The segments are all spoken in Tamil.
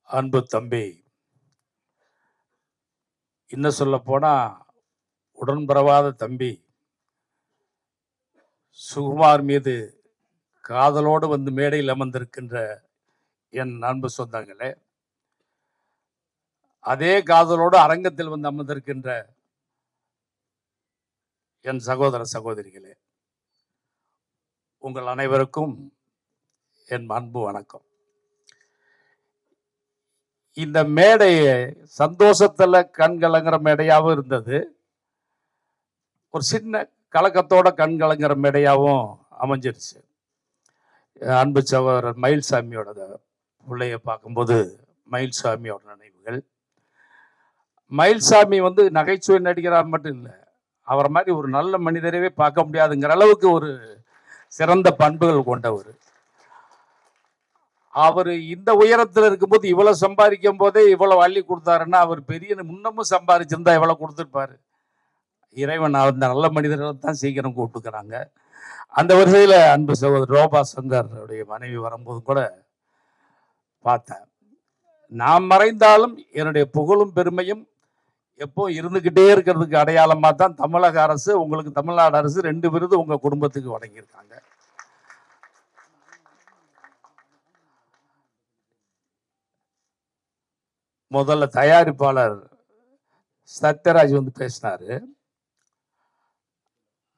அன்பு தம்பி, இன்னும் சொல்ல போனா உடன்பிறவாத தம்பி சுகுமார் மீது காதலோடு வந்து மேடையில் அமர்ந்திருக்கின்ற என் அன்பு சொந்தங்களே, அதே காதலோடு அரங்கத்தில் வந்து அமர்ந்திருக்கின்ற என் சகோதர சகோதரிகளே, உங்கள் அனைவருக்கும் என் அன்பு வணக்கம். இந்த மேடை சந்தோஷத்துல கண் கலங்குற மேடையாகவும் இருந்தது, ஒரு சின்ன கலக்கத்தோட கண் கலங்குற மேடையாகவும் அமைஞ்சிருச்சு. அன்பு சகோதரர் மயில்சாமியோட பிள்ளைய பார்க்கும்போது மயில்சாமியோட நினைவுகள். மயில்சாமி வந்து நகைச்சுவை நடிகராக மட்டும் இல்லை, அவரை மாதிரி ஒரு நல்ல மனிதரவே பார்க்க முடியாதுங்கிற அளவுக்கு ஒரு சிறந்த பண்புகள் கொண்டவர். அவர் இந்த உயரத்தில் இருக்கும்போது இவ்வளவு சம்பாதிக்கும் போதே இவ்வளவு அள்ளி கொடுத்தாருன்னா அவர் பெரிய முன்னமும் சம்பாதிச்சிருந்தா எவ்வளவு கொடுத்துருப்பாரு. இறைவன் அந்த நல்ல மனிதர்களை தான் சீக்கிரம் கூப்பிட்டுக்கிறாங்க. அந்த வரிசையில் அன்பு சகோதரர் ரோபா சங்கருடைய மனைவி வரும்போது கூட பார்த்தேன். நான் மறைந்தாலும் என்னுடைய புகழும் பெருமையும் எப்போ இருந்துகிட்டே இருக்கிறதுக்கு அடையாளமா தான் தமிழக அரசு, உங்களுக்கு தமிழ்நாடு அரசு 2 விருது உங்க குடும்பத்துக்கு வழங்கியிருக்காங்க. முதல்ல தயாரிப்பாளர் சத்யராஜ் வந்து பேசினாரு.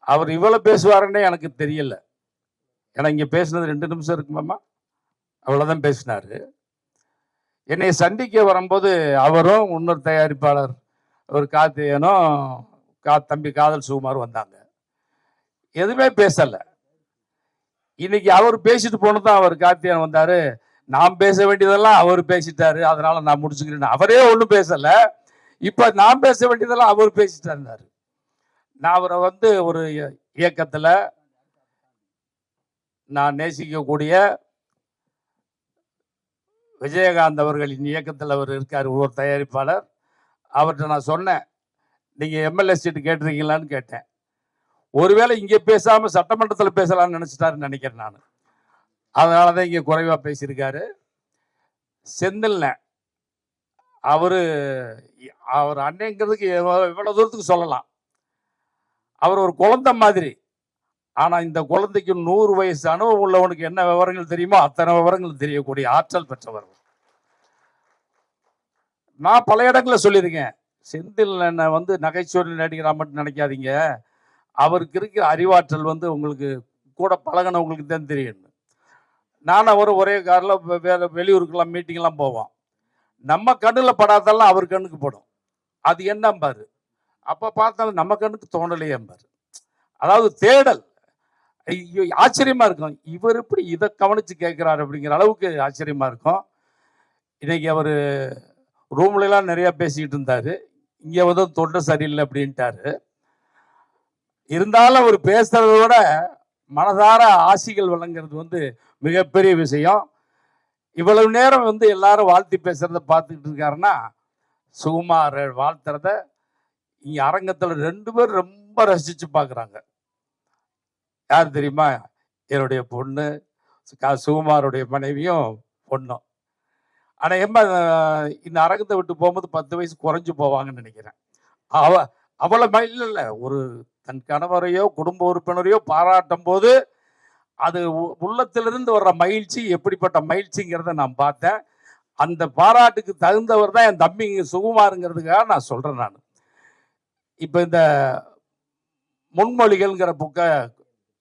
அவர் இவ்வளவு பேசுவாருன்னே எனக்கு தெரியல. ஏன்னா இங்க பேசினது 2 நிமிஷம் இருக்குமாமா, அவ்வளவுதான் பேசினாரு. என்னை சந்திக்க வரும்போது அவரும் இன்னொரு தயாரிப்பாளர் ஒரு கார்த்திகேயனும் தம்பி காதல் சுகுமார் வந்தாங்க. எதுவுமே பேசல. இன்னைக்கு அவர் பேசிட்டு போனதான் அவர் கார்த்திகேயன் வந்தாரு. நான் பேச வேண்டியதெல்லாம் அவர் பேசிட்டாரு, அதனால நான் முடிச்சுக்கிறேன். அவரே ஒன்றும் பேசல. இப்ப நான் பேச வேண்டியதெல்லாம் அவர் பேசிட்டாரு. நான் அவரை வந்து ஒரு இயக்கத்துல நான் நேசிக்கக்கூடிய விஜயகாந்த் அவர்களின் இயக்கத்தில் அவர் இருக்கார், ஒரு தயாரிப்பாளர். அவர்கிட்ட நான் சொன்னேன், நீங்க எம்எல்ஏ சீட்டு கேட்டிருக்கீங்களான்னு கேட்டேன். ஒருவேளை இங்க பேசாம சட்டமன்றத்தில் பேசலாம்னு நினைச்சிட்டாருன்னு நினைக்கிறேன் நான். அதனாலதான் இங்க குறைவா பேசியிருக்காரு. செந்தில்ல அவர் அன்னைங்கிறதுக்கு எவ்வளவு தூரத்துக்கு சொல்லலாம். அவர் ஒரு குழந்தை மாதிரி. ஆனா இந்த குழந்தைக்கு 100 வயசு அனுபவம் உள்ளவனுக்கு என்ன விவரங்கள் தெரியுமோ அத்தனை விவரங்கள் தெரியக்கூடிய ஆற்றல் பெற்றவர். நான் பல இடங்களில் சொல்லியிருக்கேன், செந்தில் என்ன வந்து நகைச்சுவை நடிகரா மட்டும் நினைக்காதீங்க, அவருக்கு இருக்கிற அறிவாற்றல் வந்து உங்களுக்கு கூட பழகினவங்களுக்கு தான் தெரியும். நானும் அவர் ஒரே காரில் வேற வெளியூருக்கெல்லாம் மீட்டிங்லாம் போவோம். நம்ம கண்ணில் படாதெல்லாம் அவர் கண்ணுக்கு படும். அது என்னம்பாரு. அப்ப பார்த்தாலும் நம்ம கண்ணுக்கு தோணலையேம்பாரு. அதாவது தேடல். ஐயோ, ஆச்சரியமா இருக்கும், இவர் எப்படி இதை கவனிச்சு கேட்கிறாரு அப்படிங்கிற அளவுக்கு ஆச்சரியமா இருக்கும். இன்னைக்கு அவர் ரூம்ல எல்லாம் நிறைய பேசிக்கிட்டு இருந்தாரு. இங்க வந்து தொண்டை சரியில்லை அப்படின்ட்டாரு. இருந்தாலும் அவர் பேசுறத விட மனதார ஆசிகள் வழங்குறது வந்து மிகப்பெரிய விஷயம். இவ்வளவு நேரம் வந்து எல்லாரும் வாழ்த்தி பேசுறத பார்த்துக்கிட்டு இருக்காருன்னா, சுகுமார் வாழ்த்துறத இங்க அரங்கத்துல 2 பேர் ரொம்ப ரசிச்சு பாக்குறாங்க. யார் தெரியுமா? என்னுடைய பொண்ணு, சுகுமாருடைய மனைவியும் பொண்ணும். ஆனா இந்த அரங்கத்தை விட்டு போகும்போது 10 வயசு குறைஞ்சு போவாங்கன்னு நினைக்கிறேன். அவளை இல்ல, ஒரு தன் கணவரையோ குடும்ப உறுப்பினரையோ பாராட்டும் போது அது உள்ளத்திலிருந்து வர்ற மகிழ்ச்சி எப்படிப்பட்ட மகிழ்ச்சிங்கிறத நான் பார்த்தேன். அந்த பாராட்டுக்கு தகுந்தவர் தான் என் தம்பி சுகுமாருங்கிறதுக்காக நான் சொல்றேன். நான் இப்ப இந்த முன்மொழிகள்ங்கிற புக்கை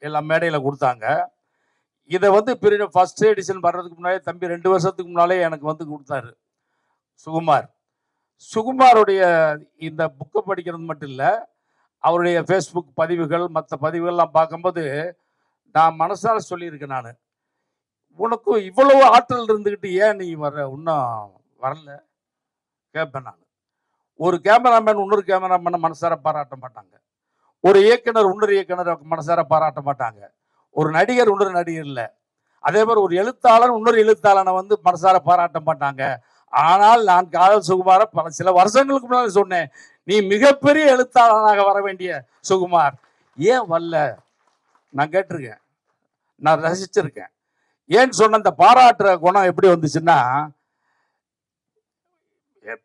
எல்லாம் மேடையில் கொடுத்தாங்க. இதை வந்து ஃபர்ஸ்ட் எடிஷன் வர்றதுக்கு முன்னாலே தம்பி 2 வருஷத்துக்கு முன்னாலே எனக்கு வந்து கொடுத்தாரு சுகுமார். சுகுமாருடைய இந்த புக்கை படிக்கிறது மட்டும் இல்லை, அவருடைய ஃபேஸ்புக் பதிவுகள் மற்ற பதிவுகள்லாம் பார்க்கும்போது நான் மனசார சொல்லியிருக்கேன், நான் உனக்கும் இவ்வளவு ஆற்றல் இருந்துக்கிட்டு ஏன் நீ இன்னும் வரல கேட்பேன் நான். ஒரு கேமராமேன் இன்னொரு கேமராமேனை மனசார பாராட்ட மாட்டாங்க. ஒரு இயக்குனர் இன்னொரு இயக்குனர் மனசார பாராட்ட மாட்டாங்க. ஒரு நடிகர் இன்னொரு நடிகர் இல்லை. அதே மாதிரி ஒரு எழுத்தாளன் இன்னொரு எழுத்தாளனை வந்து மனசார பாராட்ட மாட்டாங்க. ஆனால் நான் காதல் சுகுமார சில வருஷங்களுக்கு முன்னாடி சொன்னேன், நீ மிகப்பெரிய எழுத்தாளனாக வர வேண்டிய சுகுமார், ஏன் வரல நான் கேட்டிருக்கேன், நான் ரசிச்சிருக்கேன். ஏன்னு சொன்ன இந்த பாராட்டுற குணம் எப்படி வந்துச்சுன்னா,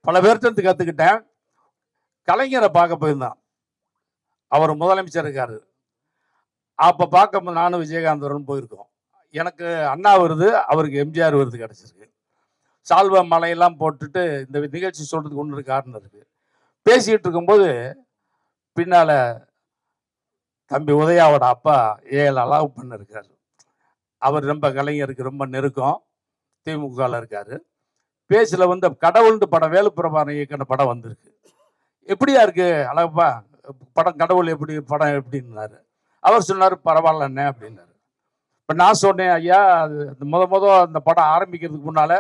பல பேர்கிட்ட கற்றுக்கிட்டேன். கலைஞரை பார்க்க போயிருந்தான். அவர் முதலமைச்சர் இருக்காரு. அப்போ பார்க்கும்போது நானும் விஜயகாந்த் வரணும் போயிருக்கோம். எனக்கு அண்ணா விருது, அவருக்கு எம்ஜிஆர் விருது கிடச்சிருக்கு. சால்வா மலையெல்லாம் போட்டுட்டு இந்த நிகழ்ச்சி சொல்கிறதுக்கு ஒன்று காரணம் இருக்குது. பேசிக்கிட்டு இருக்கும்போது பின்னால் தம்பி உதயாவோட அப்பா ஏஎல் அழகப்பன் இருக்கார். அவர் ரொம்ப கலைஞருக்கு ரொம்ப நெருக்கம், திமுகவில் இருக்கார். பேச்சில் வந்து கடவுள்னு படம் வேலுப்பிரபாரன் இயக்கின படம் வந்திருக்கு. எப்படியா இருக்கு அழகப்பா படம், கடவுள் எப்படி படம் எப்படின்னாரு. அவர் சொன்னார் பரவாயில்ல என்ன அப்படின்னாரு. இப்போ நான் சொன்னேன், ஐயா அது அந்த படம் ஆரம்பிக்கிறதுக்கு முன்னால்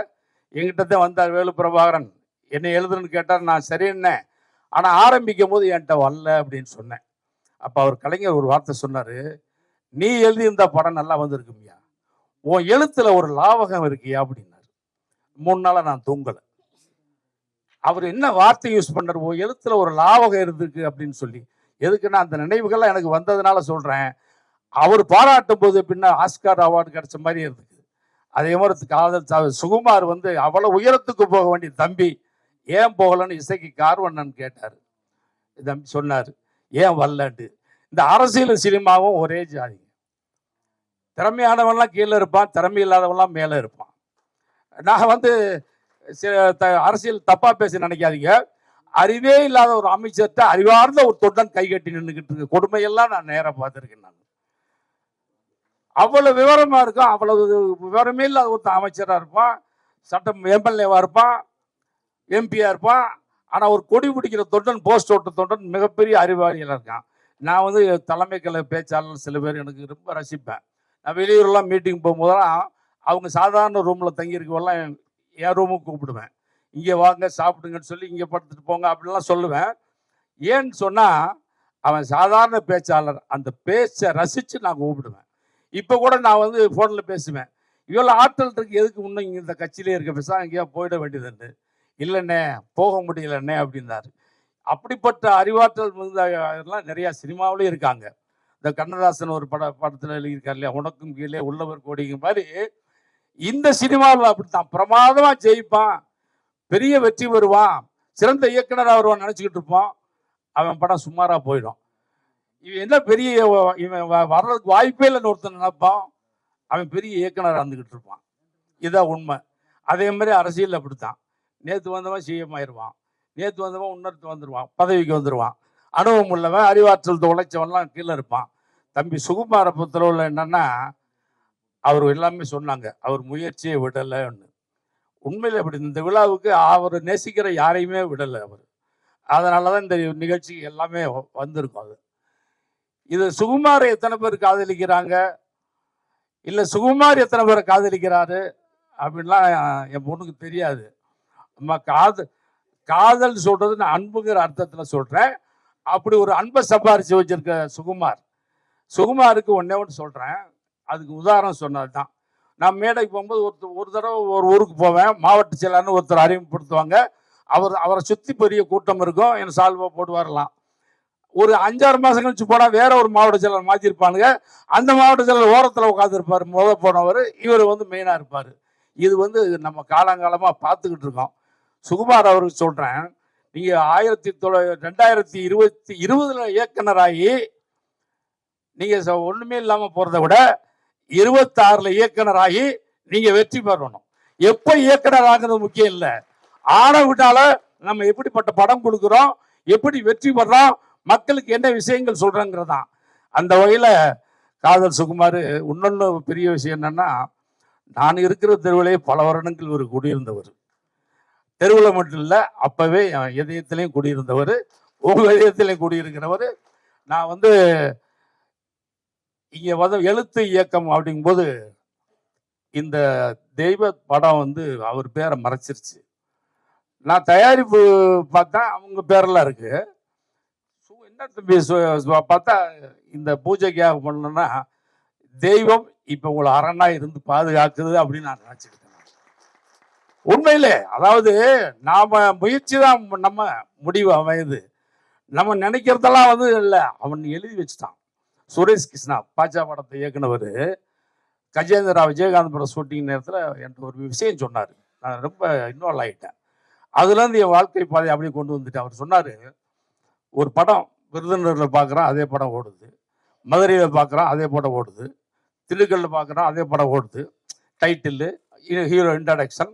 என்கிட்ட தான் வந்தார் வேலுப்பிரபாகரன், என்ன எழுதுன்னு கேட்டார். நான் சரி என்ன, ஆனால் ஆரம்பிக்கும் போது என்கிட்ட வரல அப்படின்னு சொன்னேன். அப்போ அவர் கலைஞர் ஒரு வார்த்தை சொன்னார், நீ எழுதியிருந்த படம் நல்லா வந்திருக்குமியா, உன் எழுத்துல ஒரு லாவகம் இருக்கியா அப்படின்னாரு. 3 நாளாக நான் தூங்கலை. அவர் என்ன வார்த்தை யூஸ் பண்ணார், உன் எழுத்துல ஒரு லாவகம் இருந்திருக்கு அப்படின்னு சொல்லி. எதுக்குன்னா அந்த நினைவுகள்லாம் எனக்கு வந்ததுனால சொல்கிறேன். அவர் பாராட்டும் போது பின்ன ஆஸ்கார் அவார்டு கிடைச்ச மாதிரி இருந்துச்சு. அதே மாதிரி காதல் சுகுமார் வந்து அவ்வளோ உயரத்துக்கு போக வேண்டிய தம்பி ஏன் போகலன்னு இசைக்கு கார்வண்ணன் கேட்டார். தம்பி சொன்னார் ஏன் வரலன்ட்டு. இந்த அரசியல் சினிமாவும் ஒரே ஜாதி. திறமையானவன்லாம் கீழே இருப்பான், திறமை இல்லாதவன்லாம் மேலே இருப்பான். நான் வந்து அரசியல் தப்பாக பேச நினைக்காதீங்க. அறிவே இல்லாத ஒரு அமைச்சர்கிட்ட அறிவார்ந்த ஒரு தொண்டன் கைகட்டி நின்றுக்கிட்டு இருக்கு கொடுமையெல்லாம் நான் நேராக பார்த்துருக்கேன். நான் அவ்வளவு விவரமா இருக்கும், அவ்வளவு விவரமே இல்லாத ஒருத்தன் அமைச்சராக இருப்பான், சட்டம் எம்எல்ஏவா இருப்பான், எம்பியா இருப்பான். ஆனால் ஒரு கொடி பிடிக்கிற தொண்டன், போஸ்ட் ஓட்ட தொண்டன் மிகப்பெரிய அறிவாளியாக இருக்கான். நான் வந்து தலைமை கழக பேச்சாளர் சில பேர் எனக்கு ரொம்ப ரசிப்பேன். நான் வெளியூர்லாம் மீட்டிங் போகும்போதெல்லாம் அவங்க சாதாரண ரூமில் தங்கியிருக்கவெல்லாம் என் ரூமுக்கு கூப்பிடுவேன். இங்கே வாங்க சாப்பிடுங்கன்னு சொல்லி இங்கே படுத்துட்டு போங்க அப்படின்லாம் சொல்லுவேன். ஏன்னு சொன்னால் அவன் சாதாரண பேச்சாளர், அந்த பேச்சை ரசித்து நான் கூப்பிடுவேன். இப்போ கூட நான் வந்து ஃபோனில் பேசுவேன், இவ்வளோ ஆற்றல் இருக்கு எதுக்கு இன்னும் இங்கே இந்த கட்சியிலே இருக்க பேச எங்கேயா போயிட வேண்டியதுன்னு. இல்லைண்ணே போக முடியலண்ணே அப்படின்னாரு. அப்படிப்பட்ட அறிவாற்றல் எல்லாம் நிறையா சினிமாவிலே இருக்காங்க. இந்த கண்ணதாசன் ஒரு படத்தில் எழுதியிருக்காரு இல்லையா, உனக்கும் கீழே உள்ளவர் கோடிங்க மாதிரி. இந்த சினிமாவில் அப்படித்தான் பிரமாதமாக ஜெயிப்பான், பெரிய வெற்றி வருவான், சிறந்த இயக்குனராக வருவான் நினச்சிக்கிட்டு இருப்போம். அவன் படம் சுமாராக போயிடும். இவன் என்ன பெரிய இவன் வர்றதுக்கு வாய்ப்பே இல்லைன்னு ஒருத்தன் நினைப்பான், அவன் பெரிய இயக்குனராக இருந்துக்கிட்டு இருப்பான். இதுதான் உண்மை. அதே மாதிரி அரசியல் அப்படித்தான். நேற்று வந்தவன் சிஎம் ஆயிடுவான், நேற்று வந்தவன் இன்னொருத்து வந்துடுவான், பதவிக்கு வந்துடுவான். அனுபவம் உள்ளவன் அறிவாற்றல் உழைச்சவன்லாம் கீழே இருப்பான். தம்பி சுகுமாரை பொறுத்தளவில் என்னன்னா, அவர் எல்லாமே சொன்னாங்க, அவர் முயற்சியை விடலைன்னு. உண்மையில் அப்படி இந்த விழாவுக்கு அவர் நேசிக்கிற யாரையுமே விடலை அவர். அதனால தான் இந்த நிகழ்ச்சி எல்லாமே வந்திருக்கும். அது இது சுகுமாரை எத்தனை பேர் காதலிக்கிறாங்க, இல்லை சுகுமார் எத்தனை பேரை காதலிக்கிறாரு அப்படின்லாம் என் பொண்ணுக்கு தெரியாது. நம்ம காதல் சொல்றது நான் அன்புங்கிற அர்த்தத்தில் சொல்கிறேன். அப்படி ஒரு அன்பை சம்பாரிச்சு வச்சிருக்க சுகுமாருக்கு ஒன்னே ஒன்று சொல்கிறேன். அதுக்கு உதாரணம் சொன்னது தான். நான் மேடைக்கு போகும்போது ஒரு தடவை ஒரு ஊருக்கு போவேன், மாவட்ட செயலாளர்னு ஒருத்தர் அறிமுகப்படுத்துவாங்க. அவரை சுற்றி பெரிய கூட்டம் இருக்கும், என் சால்வா போட்டு வரலாம். ஒரு 5-6 மாதம் கழிச்சு போனால் வேற ஒரு மாவட்ட செயலர் மாற்றிருப்பானுங்க. அந்த மாவட்ட செயலர் ஓரத்தில் உட்காந்துருப்பார், போனவர், இவர் வந்து மெயினாக இருப்பார். இது வந்து நம்ம காலங்காலமாக பார்த்துக்கிட்டு இருக்கோம். சுகுமார் அவருக்கு சொல்கிறேன், நீங்கள் 2020 இயக்குனராகி நீங்கள் ஒன்றுமே இல்லாமல் போகிறத விட 26 இயக்குனராகி நீங்கள் வெற்றி பெறணும். எப்போ இயக்குனர் ஆகிறது முக்கியம் இல்லை, ஆன விட்டால நம்ம எப்படிப்பட்ட படம் கொடுக்குறோம், எப்படி வெற்றி பெறோம், மக்களுக்கு என்ன விஷயங்கள் சொல்கிறோங்கிறதான். அந்த வகையில் காதல் சுகுமார் இன்னொன்று பெரிய விஷயம் என்னன்னா, நான் இருக்கிற தெருவிலே பல வருடங்கள் ஒரு குடியிருந்தவர். தெருவில் மட்டும் இல்லை, அப்போவே என் இதயத்திலையும் குடியிருந்தவர், உங்கள் இதயத்திலையும் குடியிருக்கிறவர். நான் வந்து இங்கே வந்து எழுத்து இயக்கம் அப்படிங்கும்போது இந்த தெய்வ படம் வந்து அவர் பேரை மறைச்சிருச்சு. நான் தயாரிப்பு பார்த்தா அவங்க பேரெல்லாம் இருக்கு. என்ன தம்பி பார்த்தா இந்த பூஜைக்காக பண்ணணும்னா தெய்வம் இப்போ உங்களை அரணா இருந்து பாதுகாக்குது அப்படின்னு நான் நினச்சிக்கிட்டேன். உண்மையிலே அதாவது நாம முயற்சி தான் நம்ம முடிவு அமையுது. நம்ம நினைக்கிறதெல்லாம் வந்து இல்லை, அவன் எழுதி வச்சுட்டான். சுரேஷ் கிருஷ்ணா பாஜா படத்தை இயக்குனவர் கஜேந்திரா விஜயகாந்த் படம் ஷூட்டிங் நேரத்தில் என்கிட்ட ஒரு விஷயம் சொன்னார். நான் ரொம்ப இன்வால்வ் ஆகிட்டேன். அதுலேருந்து என் வாழ்க்கை பாதை அப்படியே கொண்டு வந்துட்டு அவர் சொன்னார், ஒரு படம் விருதுநகரில் பார்க்குறான் அதே படம் ஓடுது, மதுரையில் பார்க்குறான் அதே படம் ஓடுது, திண்டுக்கல்லில் பார்க்குறான் அதே படம் ஓடுது. டைட்டில், ஹீரோ இன்ட்ரடக்ஷன்,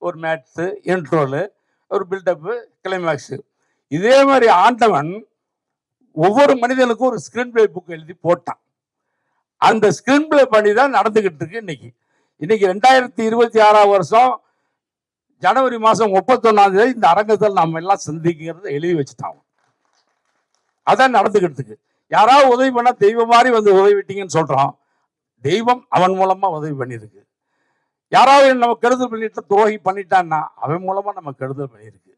ஒரு மேட்ஸு, இன்ட்ரோலு, ஒரு பில்டப்பு, கிளைமேக்ஸு. இதே மாதிரி ஆண்டவன் ஒவ்வொரு மனிதனுக்கும் ஒரு ஸ்கிரீன் பிளே புக் எழுதி போட்டான். அந்த ஸ்கிரீன் பிளே பண்ணி தான் நடந்துகிட்டு இருக்கு இன்னைக்கு. இன்னைக்கு 2026 வருஷம் ஜனவரி மாதம் 31ஆம் தேதி இந்த அரங்கத்தில் நம்ம எல்லாம் சந்திக்கிறத எழுதி வச்சுட்டான். அதான் நடந்துகிட்டு இருக்கு. யாராவது உதவி பண்ணா தெய்வம் மாதிரி வந்து உதவிட்டீங்கன்னு சொல்றான். தெய்வம் அவன் மூலமா உதவி பண்ணியிருக்கு. யாராவது நம்ம கெடுதல் பண்ணிட்டு துரோகி பண்ணிட்டான்னா அவன் மூலமா நம்ம கெடுதல் பண்ணியிருக்கு.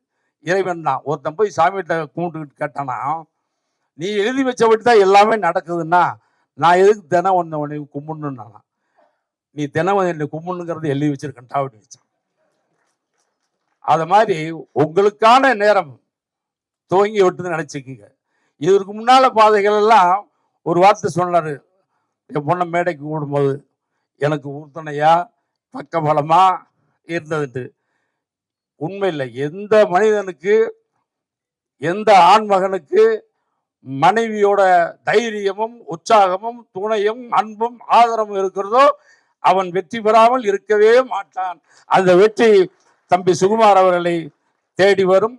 இறைவன் தான். ஒருத்தன் போய் சாமிகிட்ட கும்பிட்டுக்கிட்டு கேட்டானா, நீ எழுதி வச்சபடி தான் எல்லாமே நடக்குதுன்னா நான் எதுக்கு தினம் உன்னை கும்பிடணும்னா, நீ தினம் என்னை கும்பிடணுங்கிறது எழுதி வச்சிருக்கேன்டா அப்படி வச்சான். அது மாதிரி உங்களுக்கான நேரம் துவங்கி விட்டுன்னு நினைச்சுக்கீங்க. இதற்கு முன்னால பாதைகள் எல்லாம் ஒரு வார்த்தை சொன்னாரு, என் பொண்ணை மேடைக்கு கூடும்போது எனக்கு உறுதுணையா பக்கபலமா இருந்தது. உண்மை இல்லை. எந்த மனிதனுக்கு, எந்த ஆண் மகனுக்கு மனைவியோட தைரியமும் உற்சாகமும் துணையும் அன்பும் ஆதரவும் இருக்கிறதோ அவன் வெற்றி பெறாமல் இருக்கவே மாட்டான். அந்த வெற்றி தம்பி சுகுமார் அவர்களை தேடி வரும்.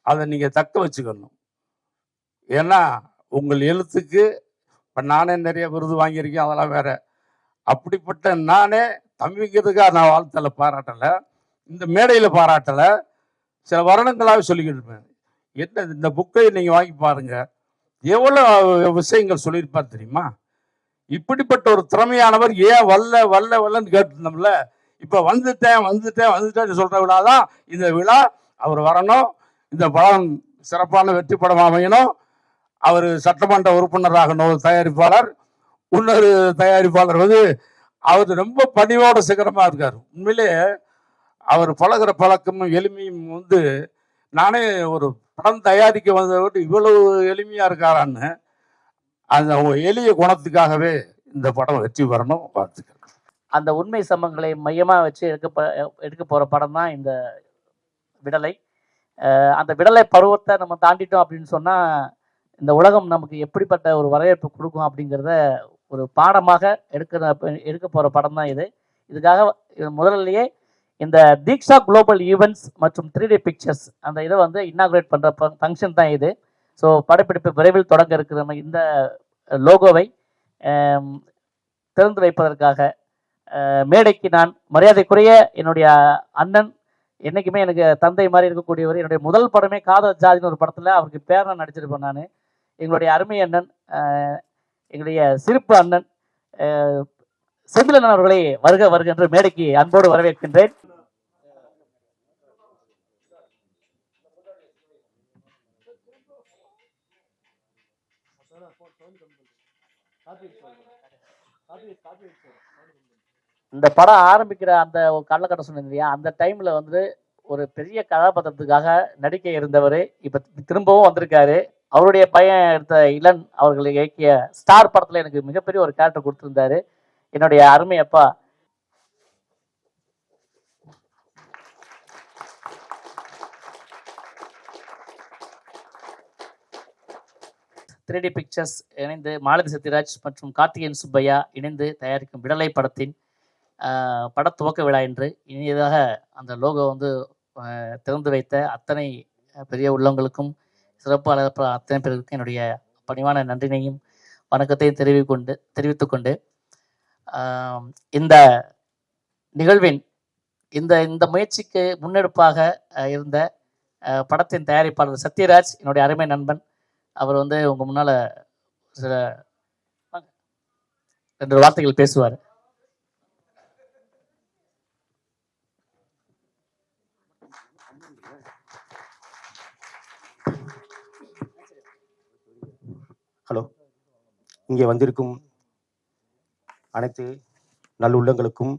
அதை நீங்க தக்க வச்சுக்கணும். ஏன்னா உங்கள் எழுத்துக்கு இப்ப நானே நிறைய விருது வாங்கியிருக்கேன், அதெல்லாம் வேற. அப்படிப்பட்ட நானே தம்பிங்கிறதுக்காக நான் வாழ்த்தலை பாராட்டல, இந்த மேடையில பாராட்டல, சில வருடங்களாக சொல்லிக்கிட்டு இருப்பேன். என்ன இந்த புக்கை நீங்க வாங்கி பாருங்க, எவ்வளவு விஷயங்கள் சொல்லியிருப்பார் தெரியுமா? இப்படிப்பட்ட ஒரு திறமையானவர் ஏன் வல்லன்னு கேட்டிருந்தோம்ல, இப்ப வந்துட்டேன் சொல்ற விழாதான் இந்த விழா. அவர் வரணும், இந்த படம் சிறப்பான வெற்றி படம் அமையணும். அவர் சட்டமன்ற உறுப்பினராகணும். தயாரிப்பாளர், இன்னொரு தயாரிப்பாளர் வந்து அவர் ரொம்ப பணிவோட சிகரமா இருக்காரு. உண்மையிலே அவர் பழகிற பழக்கமும் எளிமையும் வந்து நானே ஒரு படம் தயாரிக்க வந்ததை விட்டு இவ்வளவு எளிமையா இருக்காரான்னு, அந்த எளிய குணத்துக்காகவே இந்த படம் வெற்றி வரணும். வாழ்த்துக்கள். அந்த உண்மை சம்பவங்களை மையமா வச்சு எடுக்க போற படம் தான் இந்த விடலை. அந்த விடலை பருவத்தை நம்ம தாண்டிட்டோம் அப்படின்னு சொன்னா இந்த உலகம் நமக்கு எப்படிப்பட்ட ஒரு வரவேற்பு கொடுக்கும் அப்படிங்கிறத ஒரு பாடமாக எடுக்க போற படம் தான் இது. இதுக்காக முதல்லையே இந்த தீக்ஷா குளோபல் ஈவெண்ட்ஸ் மற்றும் 3D பிக்சர்ஸ் அந்த இதை வந்து இன்னாகுரேட் பண்ற ஃபங்க்ஷன் தான் இது. ஸோ படப்பிடிப்பு விரைவில் தொடங்க இருக்கிற இந்த லோகோவை திறந்து வைப்பதற்காக மேடைக்கு நான் மரியாதைக்குரிய என்னுடைய அண்ணன், என்னைக்குமே எனக்கு தந்தை மாதிரி இருக்கக்கூடியவர், என்னுடைய முதல் படமே காதல் ஜாதின்னு ஒரு படத்தில் அவருக்கு பேரை நடிச்சிருப்பேன் நான். எங்களுடைய அருமை அண்ணன், எங்களுடைய சிறப்பு அண்ணன் செந்திலன் அவர்களை வருக என்று மேடைக்கு அன்போடு வரவேற்கின்றேன். இந்த படம் ஆரம்பிக்கிற அந்த காலகட்டம் சொன்னீங்க இல்லையா, அந்த டைம்ல வந்து ஒரு பெரிய கதாபாத்திரத்துக்காக நடிக்க இருந்தவர் இப்ப திரும்பவும் வந்திருக்காரு. அவருடைய பையன் எடுத்த இளன் அவர்களை இயக்கிய ஸ்டார் படத்துல எனக்கு மிகப்பெரிய ஒரு கேரக்டர் கொடுத்திருந்தாரு என்னுடைய அருமை அப்பா. த்ரீ டி பிக்சர்ஸ் இணைந்து மாலதி சத்யராஜ் மற்றும் கார்த்திகேயன் சுப்பையா இணைந்து தயாரிக்கும் விடலை படத்தின் பட துவக்க விழா என்று இனியதாக அந்த லோகோ வந்து திறந்து வைத்த அத்தனை பெரிய உள்ளங்களுக்கும் சிறப்பாளர் அத்தனை பேருக்கும் என்னுடைய பணிவான நன்றினையும் வணக்கத்தையும் தெரிவித்துக்கொண்டு இந்த நிகழ்வின் இந்த முயற்சிக்கு முன்னெடுப்பாக இருந்த படத்தின் தயாரிப்பாளர் சத்யராஜ், என்னுடைய அருமை நண்பன், அவர் வந்து உங்க முன்னால சில 2 வார்த்தைகள் பேசுவார். ஹலோ, இங்கே வந்திருக்கும் அனைத்து நல்லுள்ளங்களுக்கும்,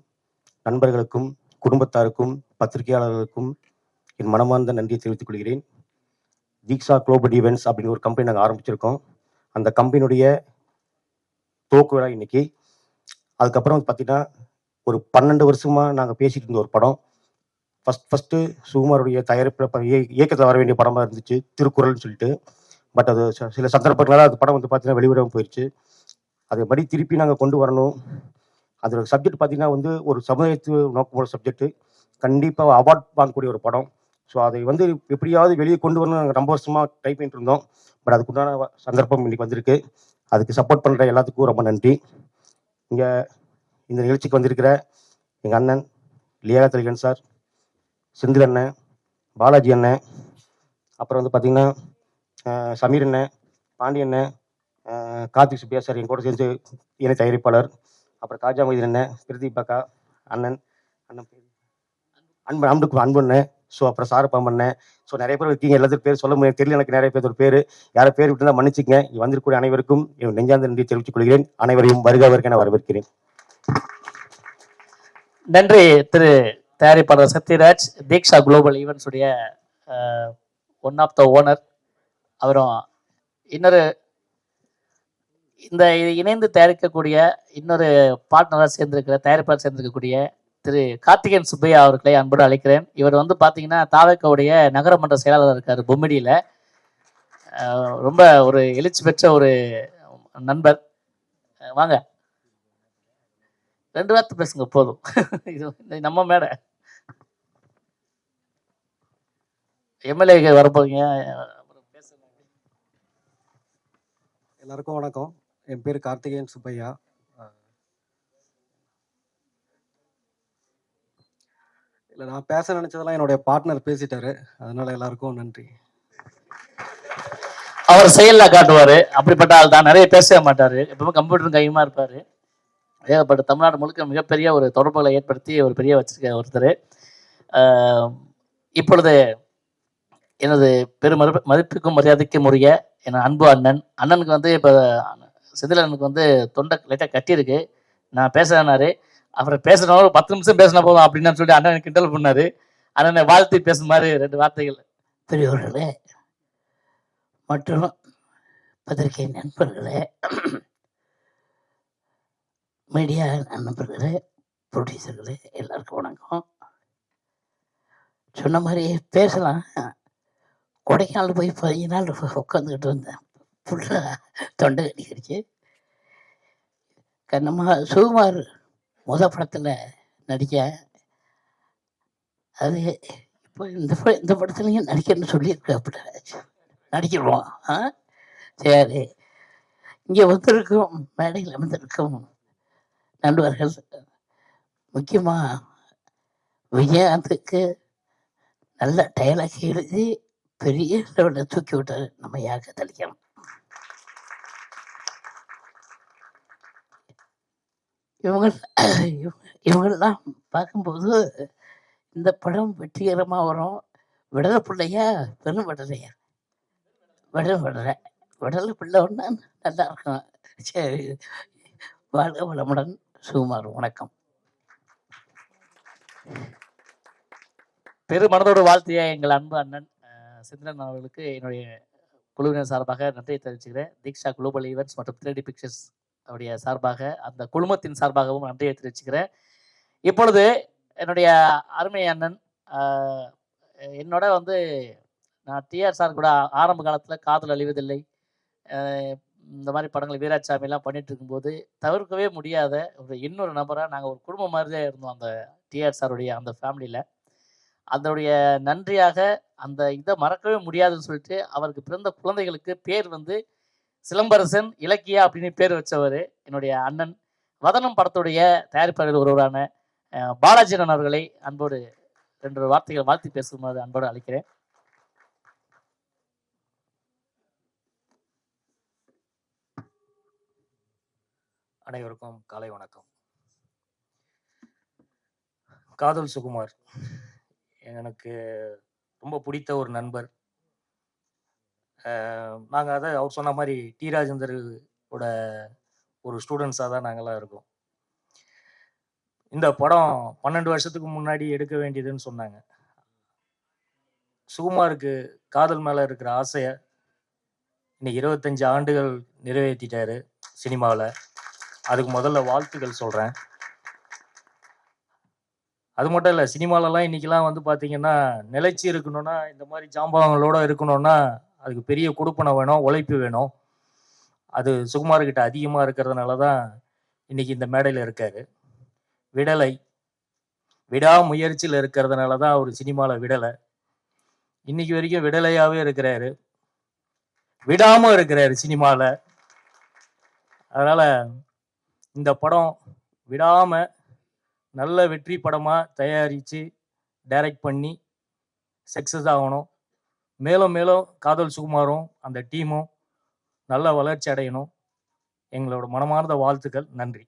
நண்பர்களுக்கும், குடும்பத்தாருக்கும், பத்திரிகையாளர்களுக்கும் என் மனமார்ந்த நன்றியை தெரிவித்துக் கொள்கிறேன். தீக்ஷா குளோபல் ஈவெண்ட்ஸ் அப்படின்னு ஒரு கம்பெனி நாங்கள் ஆரம்பிச்சிருக்கோம். அந்த கம்பெனியுடைய துவக்க விழா இன்னைக்கு. அதுக்கப்புறம் பார்த்தீங்கன்னா ஒரு 12 வருஷமாக நாங்கள் பேசிட்டு இருந்த ஒரு படம் ஃபஸ்ட்டு சுகுமாருடைய தயாரிப்பில் இயக்கத்தில் வர வேண்டிய படமாக இருந்துச்சு திருக்குறள்னு சொல்லிட்டு. பட் அது சில சந்தர்ப்பங்களால் அது படம் வந்து பார்த்தீங்கன்னா வெளிவிடாமல் போயிடுச்சு. அதை படி திருப்பி நாங்கள் கொண்டு வரணும். அதோட சப்ஜெக்ட் பார்த்தீங்கன்னா வந்து ஒரு சமுதாயத்து நோக்கமுள்ள சப்ஜெக்ட்டு. கண்டிப்பாக அவார்ட் வாங்கக்கூடிய ஒரு படம். ஸோ அதை வந்து எப்படியாவது வெளியே கொண்டு வரணும்னு நாங்கள் ரொம்ப வருஷமாக ட்ரை பண்ணிட்டு இருந்தோம். பட் அதுக்குண்டான சந்தர்ப்பம் இன்னைக்கு வந்திருக்கு. அதுக்கு சப்போர்ட் பண்ணுற எல்லாத்துக்கும் ரொம்ப நன்றி. இங்கே இந்த நிகழ்ச்சிக்கு வந்திருக்கிற எங்கள் அண்ணன் லியா திலகன் சார், செந்தில் அண்ணன், பாலாஜி அண்ணன், அப்புறம் வந்து பார்த்திங்கன்னா சமீர் அண்ணன், பாண்டி அண்ணன், கார்த்திக் சுப்பியா சார் என் கூட சேர்ந்து இணை தயாரிப்பாளர், அப்புறம் காஜா மைதீன் அண்ணன், பிரதீப் அக்கா அண்ணன், அன்பு அண்ணன், ஸோ அப்புறம் சாரப்பாம் அண்ணன். ஸோ நிறைய பேர் இருக்கீங்க. எல்லாத்துக்கும் பேர் சொல்ல முடியாது, தெரியல எனக்கு. நிறைய பேர் பேர் யாரை பேர் விட்டுருந்தா மன்னிச்சுங்க. வந்திருக்கூடிய அனைவருக்கும் என் நெஞ்சார்ந்த நன்றி தெரிவித்துக் கொள்கிறேன். அனைவரையும் வருக என வரவேற்கிறேன். நன்றி திரு தயாரிப்பாளர் சத்யராஜ், தீக்ஷா குளோபல் ஈவெண்ட்ஸ் உடைய ஒன் ஆஃப் த ஓனர். அவரும் இன்னொரு இந்த இணைந்து தயாரிக்கக்கூடிய இன்னொரு பார்ட்னராக சேர்ந்திருக்கிற தயாரிப்பாளர் சேர்ந்திருக்கக்கூடிய திரு கார்த்திகேயன் சுப்பையா அவர்களை அன்போடு அழைக்கிறேன். இவர் வந்து பார்த்தீங்கன்னா தாவேக்காவுடைய நகரமன்ற செயலாளர் இருக்கார் பொம்மிடியில். ரொம்ப ஒரு எழுச்சி பெற்ற ஒரு நண்பர். வாங்க, 2 வார்த்தை பேசுங்க போதும். இது நம்ம மேடை. எம்எல்ஏ வரப்போறீங்க. எல்லாருக்கும் வணக்கம். என் பேர் கார்த்திகேயன் சுப்பையா. இல்லை, நான் பேச நினைச்சதெல்லாம் என்னுடைய பார்ட்னர் பேசிட்டாரு. அதனால எல்லாருக்கும் நன்றி. அவர் செயல்ல காட்டுவாரு. அப்படிப்பட்ட ஆள் தான். நிறைய பேசவே மாட்டாரு. எப்பவுமே கம்ப்யூட்டர் கையுமா இருப்பாரு. ஏகப்பட்ட தமிழ்நாடு முழுக்க மிகப்பெரிய ஒரு தொடர்புகளை ஏற்படுத்தி ஒரு பெரிய வச்சிருக்க ஒருத்தர். இப்பொழுது எனது மதிப்புக்கும் மரியாதைக்கும் உரிய என் அன்பு அண்ணனுக்கு வந்து இப்போ செந்திலனுக்கு வந்து தொண்டை லைட்டாக கட்டியிருக்கு. நான் பேசுறேன்னாரு. அப்புறம் பேசுறவங்க ஒரு 10 நிமிஷம் பேசினா போதும் அப்படின்னு சொல்லிட்டு அண்ணன் கிண்டல் பண்ணாரு. அண்ணனை வாழ்த்தி பேசுமாறு 2 வார்த்தைகள். பெரியவர்களே மற்றும் பத்திரிகை நண்பர்களே, மீடியா நண்பர்களே, ப்ரொடியூசர்களே, எல்லாருக்கும் வணக்கம். சொன்ன மாதிரி பேசலாம். கொடைக்கானல் போய் 15 நாள் உட்காந்துக்கிட்டு இருந்தேன். ஃபுல்லாக தொண்டை கட்டிக்கிடுச்சு. கண்ணம்மா சுகுமார் படத்தில் நடித்தேன். அது இப்போ இந்த படத்துலையும் நடிக்கணும்னு சொல்லியிருக்காப்புல. நடிக்கிறோம். சரி, இங்கே வந்திருக்கும் மேடையில் வந்திருக்கும் நண்பர்கள், முக்கியமாக விஜயகாந்துக்கு நல்ல டைலாக் எழுதி பெரிய லெவலில் தூக்கி விட்டார் நம்ம யாருக்கு தெளிக்கணும். இவங்கெல்லாம் பார்க்கும்போது இந்த படம் வெற்றிகரமாக வரும். விடலை பிள்ளையா பெரும் விடலையா? விடலை பிள்ளை ஒன்று நல்லா இருக்கும். சரி, வாழ்க வளமுடன். சுகுமார், வணக்கம். பெருமனதோடு வாழ்த்திய எங்கள் அன்பு அண்ணன் செந்திலன் அவர்களுக்கு என்னுடைய குழுவினர் சார்பாக நன்றியை தெரிவிச்சுக்கிறேன். தீக்ஷா குளோபல் ஈவெண்ட்ஸ் மற்றும் 3D பிக்சர்ஸ் அவருடைய சார்பாக, அந்த குழுமத்தின் சார்பாகவும் நன்றியை தெரிவிச்சுக்கிறேன். இப்பொழுது என்னுடைய அருமை அண்ணன் என்னோட வந்து நான் டிஆர் சார் கூட ஆரம்ப காலத்தில் காதல் அழிவதில்லை இந்த மாதிரி படங்கள் வீராசாமிலாம் பண்ணிட்டு இருக்கும்போது தவிர்க்கவே முடியாத ஒரு இன்னொரு நபராக நாங்கள் ஒரு குடும்பம் மாதிரி தான் இருந்தோம் அந்த டிஆர் சாருடைய அந்த ஃபேமிலியில். அதனுடைய நன்றியாக அந்த இதை மறக்கவே முடியாதுன்னு சொல்லிட்டு அவருக்கு பிறந்த குழந்தைகளுக்கு பேர் வந்து சிலம்பரசன், இலக்கியா அப்படின்னு பேர் வச்சவர் என்னுடைய அண்ணன். வதனம் படத்துடைய தயாரிப்பாளர் ஒருவரான பாலாஜி அண்ணன் அவர்களை அன்போடு 2 வார்த்தைகள் வாழ்த்தி பேசுமாறு அன்போடு அழைக்கிறேன். அனைவருக்கும் காலை வணக்கம். காதல் சுகுமார் எனக்கு ரொம்ப பிடித்த ஒரு நண்பர். நாங்கள் அதை அவர் சொன்ன மாதிரி டி ராஜேந்தரோட ஒரு ஸ்டூடெண்ட்ஸாக தான் நாங்களாம் இருக்கோம். இந்த படம் 12 வருஷத்துக்கு முன்னாடி எடுக்க வேண்டியதுன்னு சொன்னாங்க. சுகுமாருக்கு காதல் மேலே இருக்கிற ஆசையை இன்னைக்கு 25 ஆண்டுகள் நிறைவேற்றிட்டாரு சினிமாவில். அதுக்கு முதல்ல வாழ்த்துக்கள் சொல்கிறேன். அது மட்டும் இல்லை, சினிமாலலாம் இன்றைக்கெலாம் வந்து பார்த்தீங்கன்னா நிலைச்சி இருக்கணும்னா, இந்த மாதிரி ஜாம்பவான்களோட இருக்கணும்னா அதுக்கு பெரிய கொடுப்பனை வேணும், உழைப்பு வேணும். அது சுகுமார்கிட்ட அதிகமாக இருக்கிறதுனால தான் இன்னைக்கு இந்த மேடையில் இருக்காரு. விடலை, விடாமுயற்சியில் இருக்கிறதுனால தான் அவர் சினிமாவில் விடலை. இன்னைக்கு வரைக்கும் விடலையாகவே இருக்கிறாரு, விடாமல் இருக்கிறாரு சினிமாவில். அதனால் இந்த படம் விடாமல் நல்ல வெற்றி படமாக தயாரித்து டைரக்ட் பண்ணி சக்ஸஸ் ஆகணும். மேலும் மேலும் காதல் சுகுமாரும் அந்த டீமும் நல்ல வளர்ச்சி அடையணும். எங்களோட மனமார்ந்த வாழ்த்துக்கள். நன்றி.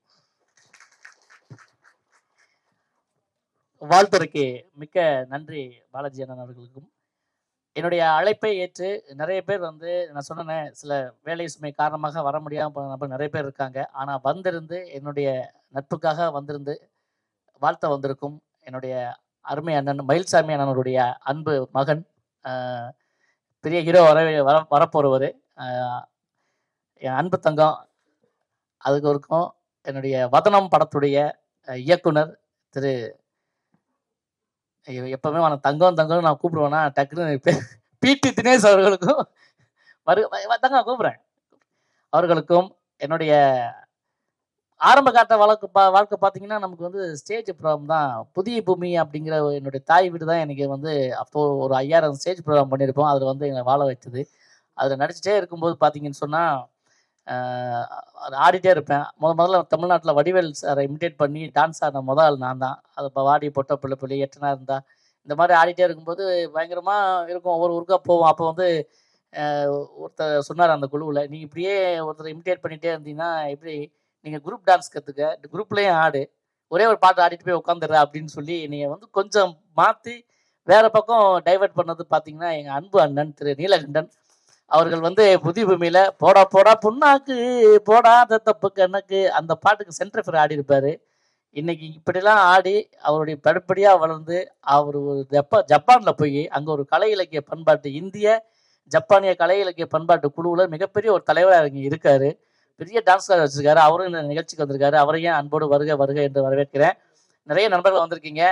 வாழ்த்துறைக்கு மிக்க நன்றி பாலாஜி அண்ணன் அவர்களுக்கும். என்னுடைய அழைப்பை ஏற்று நிறைய பேர் வந்து நான் சொன்னேன், சில வேலை சுமை காரணமாக வர முடியாமல் போன நபர் நிறைய பேர் இருக்காங்க. ஆனால் வந்திருந்து என்னுடைய நட்புக்காக வந்திருந்து வாழ்த்த வந்திருக்கும் என்னுடைய அருமை அண்ணன் மயில்சாமி அண்ணனுடைய அன்பு மகன், பெரிய ஹீரோ வரப்போறவர், என் அன்பு தங்கம். அதுக்கு இருக்கும் என்னுடைய வதனம் படத்துடைய இயக்குனர் திரு, எப்பவுமே அவனை தங்கம் தங்கம் நான் கூப்பிடுவேன்னா டக்குன்னு பிடி தினேஷ் அவர்களுக்கும் தங்கம் கூப்பிடுறேன். அவர்களுக்கும் என்னுடைய ஆரம்ப காட்ட வாழ்க்கை பார்த்தீங்கன்னா நமக்கு வந்து ஸ்டேஜ் ப்ரோக்ராம் தான். புதிய பூமி அப்படிங்கிற என்னுடைய தாய் வீடு தான் எனக்கு வந்து அப்போ ஒரு 5000 ஸ்டேஜ் ப்ரோக்ராம் பண்ணியிருப்போம். அதில் வந்து எங்களை வாழ வைத்தது. அதில் நடிச்சுட்டே இருக்கும்போது பார்த்தீங்கன்னு சொன்னால் அது ஆடிட்டே இருப்பேன். முதல்ல தமிழ்நாட்டில் வடிவேல் சாரை இமிட்டேட் பண்ணி டான்ஸ் ஆடின முதல் நான் தான். அது இப்போ வாடி பொட்ட பிள்ளை பிள்ளை எட்டனா இருந்தா இந்த மாதிரி ஆடிட்டே இருக்கும்போது பயங்கரமாக இருக்கும். ஒவ்வொரு ஊருக்காக போவோம். அப்போ வந்து ஒருத்தர் சொன்னார் அந்த குழுவில், நீங்கள் இப்படியே ஒருத்தர் இமிட்டேட் பண்ணிகிட்டே இருந்தீங்கன்னா எப்படி, நீங்கள் குரூப் டான்ஸ் கற்றுக்க, குரூப்லேயும் ஆடு, ஒரே ஒரு பாட்டு ஆடிட்டு போய் உட்காந்துடுற அப்படின்னு சொல்லி நீங்கள் வந்து கொஞ்சம் மாற்றி வேறு பக்கம் டைவெர்ட் பண்ணது பார்த்தீங்கன்னா எங்கள் அன்பு அண்ணன் திரு நீலகண்டன் அவர்கள் வந்து புதிய பூமியில் போடா போடா புண்ணாக்கு போடாத தப்பு கணக்கு அந்த பாட்டுக்கு சென்டர் ஃபேர் ஆடி இருப்பார். இன்னைக்கு இப்படிலாம் ஆடி அவருடைய படிப்படியாக வளர்ந்து அவர் ஒரு ஜப்பானில் போய் அங்கே ஒரு கலை இலக்கிய பண்பாட்டு, இந்திய ஜப்பானிய கலை இலக்கிய பண்பாட்டு குழுவில் மிகப்பெரிய ஒரு தலைவராக இங்கே இருக்காரு. பெரிய டான்ஸ்கார் வச்சிருக்காரு. அவரும் இந்த நிகழ்ச்சிக்கு வந்திருக்காரு. அவரையும் அன்போடு வருக வருக என்று வரவேற்கிறேன். நிறைய நண்பர்கள் வந்திருக்கீங்க.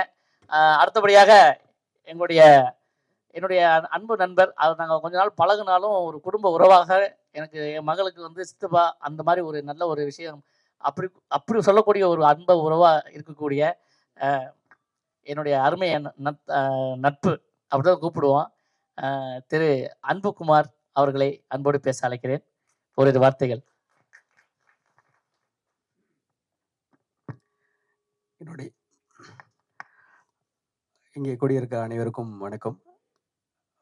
அடுத்தபடியாக என்னுடைய அன்பு நண்பர், அவர் நாங்கள் கொஞ்ச நாள் பழகினாலும் ஒரு குடும்ப உறவாக எனக்கு என் மகளுக்கு வந்து சித்தப்பா அந்த மாதிரி ஒரு நல்ல ஒரு விஷயம் அப்படி சொல்லக்கூடிய ஒரு அன்ப உறவாக இருக்கக்கூடிய என்னுடைய அருமை நட்பு அப்படிதான் கூப்பிடுவோம், திரு அன்புகுமார் அவர்களை அன்போடு பேச அழைக்கிறேன். ஒரு வார்த்தைகள். என்னுடைய இங்கே கூடியிருக்க அனைவருக்கும் வணக்கம்.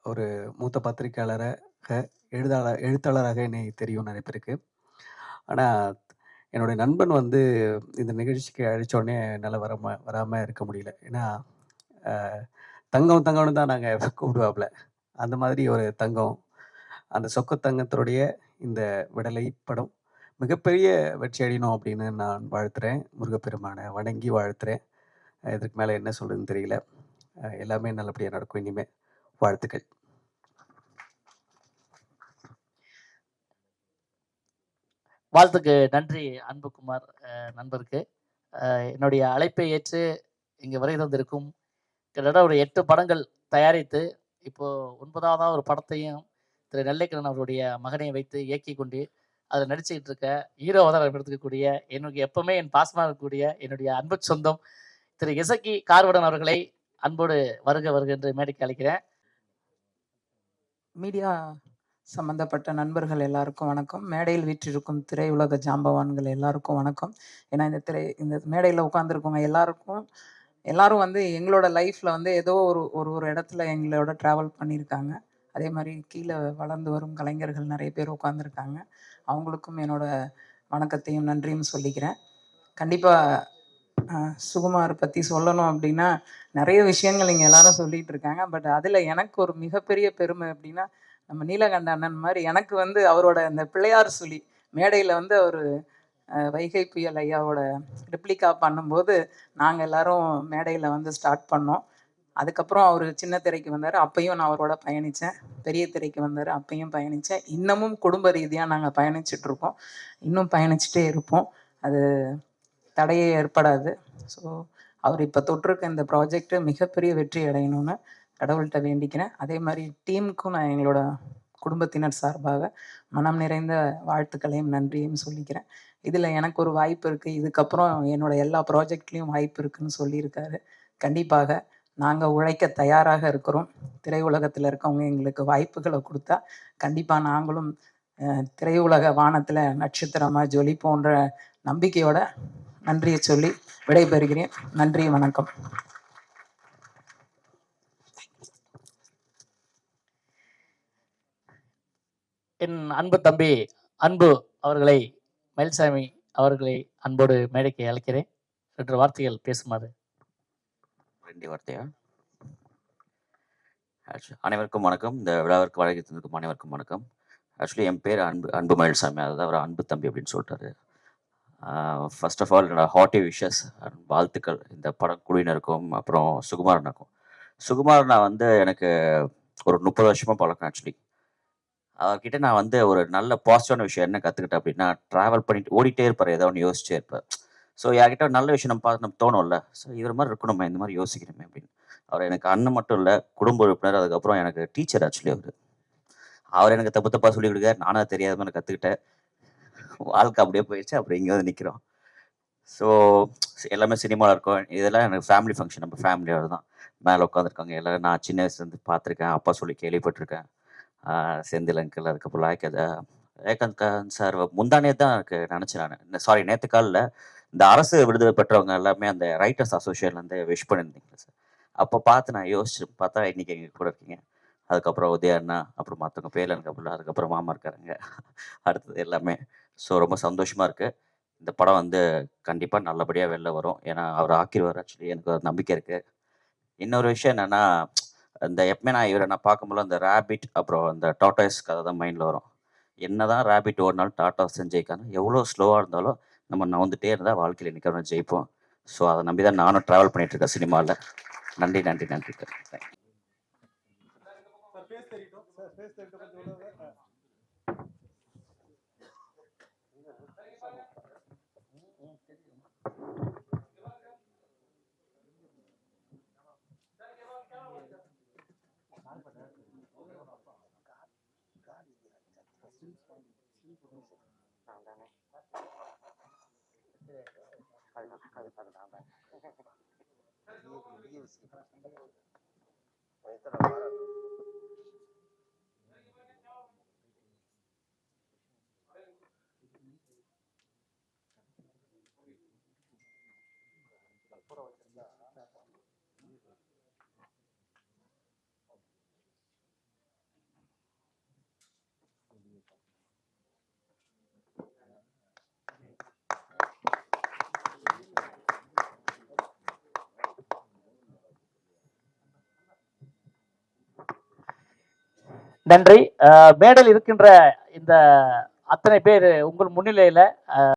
ஒரு மூத்த பத்திரிகையாளராக எழுத்தாளராக என்னை தெரியும் நிறைய பேருக்கு. ஆனால் என்னுடைய நண்பன் வந்து இந்த நிகழ்ச்சிக்கு அழைச்சோடனே என்னால் வராமல் இருக்க முடியல. ஏன்னா தங்கம்னு தான் நாங்கள் கூப்பிடுவாப்புல. அந்த மாதிரி ஒரு தங்கம், அந்த சொக்கத்தங்கத்தினுடைய இந்த விடலை படம் மிகப்பெரிய வெற்றி அடையணும் அப்படின்னு நான் வாழ்த்துறேன். முருகப்பெருமானை வணங்கி வாழ்த்துறேன். இதுக்கு மேலே என்ன சொல்கிறதுன்னு தெரியல. எல்லாமே நல்லபடியாக நடக்கும் இனிமேல். வாழ்த்துக்கள். வாழ்த்துக்கு நன்றி அன்புகுமார் நண்பருக்கு. என்னுடைய அழைப்பை ஏற்று இங்கே வரை தந்திருக்கும் கிட்டத்தட்ட ஒரு 8 படங்கள் தயாரித்து இப்போது 9வது ஒரு படத்தையும் திரு நெல்லைக்கண்ணன் அவருடைய மகனை வைத்து இயக்கி கொண்டு அதில் நடிச்சுக்கிட்டு இருக்க ஹீரோவாக தான் எடுத்துக்கக்கூடிய எனக்கு எப்பவுமே என் பாசமாக இருக்கக்கூடிய என்னுடைய அன்பு சொந்தம் திரு இசக்கி கார்வடன் அவர்களை அன்போடு வருக வருக என்று மேடைக்கு அழைக்கிறேன். மீடியா சம்பந்தப்பட்ட நண்பர்கள் எல்லாருக்கும் வணக்கம். மேடையில் வீற்றிருக்கும் திரையுலக ஜாம்பவான்கள் எல்லாருக்கும் வணக்கம். ஏன்னா இந்த மேடையில் உட்காந்துருக்கவங்க எல்லாரும் வந்து எங்களோட லைஃப்பில் வந்து ஏதோ ஒரு இடத்துல எங்களோட ட்ராவல் பண்ணியிருக்காங்க. அதே மாதிரி கீழே வளர்ந்து வரும் கலைஞர்கள் நிறைய பேர் உட்காந்துருக்காங்க. அவங்களுக்கும் என்னோட வணக்கத்தையும் நன்றியும் சொல்லிக்கிறேன். கண்டிப்பாக சுகுமார் பற்றி சொல்லணும் அப்படின்னா நிறைய விஷயங்கள் இங்கே எல்லாரும் சொல்லிகிட்டு இருக்காங்க. பட் அதில் எனக்கு ஒரு மிகப்பெரிய பெருமை அப்படின்னா நம்ம நீலகண்ட அண்ணன் மாதிரி எனக்கு வந்து அவரோட அந்த பிள்ளையார் சொல்லி மேடையில் வந்து அவர் வைகை புயல் ஐயாவோட ரெப்ளிகா பண்ணும்போது நாங்கள் எல்லாரும் மேடையில் வந்து ஸ்டார்ட் பண்ணோம். அதுக்கப்புறம் அவர் சின்ன திரைக்கு வந்தார், அப்பையும் நான் அவரோட பயணித்தேன். பெரிய திரைக்கு வந்தார், அப்பையும் பயணித்தேன். இன்னமும் குடும்ப ரீதியாக நாங்கள் பயணிச்சிட்ருக்கோம், இன்னும் பயணிச்சுட்டே இருப்போம். அது தடையே ஏற்படாது. ஸோ அவர் இப்போ தொட்டிருக்க இந்த ப்ராஜெக்ட் மிகப்பெரிய வெற்றி அடையணும்னு கடவுள்கிட்ட வேண்டிக்கிறேன். அதே மாதிரி டீமுக்கும் நான் எங்களோட குடும்பத்தினர் சார்பாக மனம் நிறைந்த வாழ்த்துக்களையும் நன்றியும் சொல்லிக்கிறேன். இதில் எனக்கு ஒரு வாய்ப்பு இருக்குது, இதுக்கப்புறம் என்னோட எல்லா ப்ராஜெக்ட்லேயும் வாய்ப்பு இருக்குதுன்னு சொல்லியிருக்காரு. கண்டிப்பாக நாங்கள் உழைக்க தயாராக இருக்கிறோம். திரையுலகத்தில் இருக்கவங்க எங்களுக்கு வாய்ப்புகளை கொடுத்தா கண்டிப்பாக நாங்களும் திரையுலக வானத்தில் நட்சத்திரமாக ஜொலிப்போன்ற நம்பிக்கையோட நன்றியை சொல்லி விடைபெறுகிறேன். நன்றி, வணக்கம். என் அன்பு தம்பி அன்பு அவர்களை, மயில்சாமி அவர்களை அன்போடு மேடைக்கு அழைக்கிறேன். 2 வார்த்தைகள் பேசுமாறு. 2 வார்த்தையா? அனைவருக்கும் வணக்கம். இந்த விழாவிற்கு வழங்கி தந்திருக்கும் அனைவருக்கும் வணக்கம். ஆக்சுவலி என் பேர் அன்பு மயில்சாமி, அதாவது அவர் அன்பு தம்பி அப்படின்னு சொல்லிட்டாரு. ஃபர்ஸ்ட் ஆஃப் ஆல் என்னோட ஹார்ட்டி விஷஸ் அண்ட் வாழ்த்துக்கள் இந்த படம் குழுவினருக்கும், அப்புறம் சுகுமாரனுக்கும். சுகுமார் நான் வந்து எனக்கு ஒரு 30 வருஷமாக பழக்கம். ஆக்சுவலி அவர்கிட்ட நான் வந்து ஒரு நல்ல பாசிட்டிவான விஷயம் என்ன கற்றுக்கிட்டேன் அப்படின்னா, ட்ராவல் பண்ணிட்டு ஓடிட்டே இருப்பார், ஏதோ ஒன்று யோசிச்சே இருப்பார். ஸோ யார்கிட்ட நல்ல விஷயம் நம்ம பார்த்து நம்ம தோணும்ல, ஸோ இவர் மாதிரி இருக்கணுமே, இந்த மாதிரி யோசிக்கணுமே அப்படின்னு. அவர் எனக்கு அண்ணன் மட்டும் இல்லை, குடும்ப உறுப்பினர், அதுக்கப்புறம் எனக்கு டீச்சர். ஆக்சுவலி அவர் எனக்கு தப்பு தப்பாக சொல்லி கொடுக்க, நானும் தெரியாத மாதிரி கற்றுக்கிட்டேன். வாழ்க்கை அப்படியே போயிடுச்சு, அப்புறம் இங்கே வந்து நிற்கிறோம். ஸோ எல்லாமே சினிமாவில் இருக்கோம். இதெல்லாம் எனக்கு ஃபேமிலி ஃபங்க்ஷன், நம்ம ஃபேமிலியோட தான் மேலே உட்காந்துருக்காங்க எல்லோரும். நான் சின்ன வயசுலேருந்து பார்த்துருக்கேன், அப்பா சொல்லி கேள்விப்பட்டிருக்கேன். செந்தில் அங்கிள், அதுக்கப்புறம் ஏகாந்த் சார் முந்தானே தான் எனக்கு நினச்சேன் நான். சாரி, நேற்று காலில் இந்த அரசு விடுதலை பெற்றவங்க எல்லாமே அந்த ரைட்டர்ஸ் அசோசியேஷன்லேருந்து விஷ் பண்ணியிருந்தீங்க சார். அப்போ பார்த்து நான் யோசிச்சு பார்த்தா இன்றைக்கி எங்கள் கூட இருக்கீங்க. அதுக்கப்புறம் உதயா அண்ணா, அப்புறம் மற்றவங்க பேர் எனக்கு அப்படிலாம், அதுக்கப்புறம் மாமா இருக்காருங்க, அடுத்தது எல்லாமே. ஸோ ரொம்ப சந்தோஷமாக இருக்குது. இந்த படம் வந்து கண்டிப்பாக நல்லபடியாக வெளில வரும், ஏன்னா அவர் ஆக்கிடுவார். ஆக்சுவலி எனக்கு ஒரு நம்பிக்கை இருக்குது. இன்னொரு விஷயம் என்னென்னா, இந்த எப்பவுமே நான் இவரை பார்க்கும்போது அந்த ரேபிட் அப்புறம் அந்த டாட்டாய்ஸ் கதை தான் மைண்டில் வரும். என்ன தான் ரேபிட் ஓடினாலும் டாட்டாஸ் ஜெயிக்காது. எவ்வளோ ஸ்லோவாக இருந்தாலும் நம்ம நவுந்துட்டே இருந்தால் வாழ்க்கையில் நிற்கிறோம், ஜெயிப்போம். ஸோ அதை நம்பி தான் நானும் ட்ராவல் பண்ணிகிட்ருக்கேன் சினிமாவில். நன்றி நன்றி நன்றி. தேங்க்யூ. நன்றி. மேடையில் இருக்கின்ற இந்த அத்தனை பேர் உங்கள் முன்னிலையில்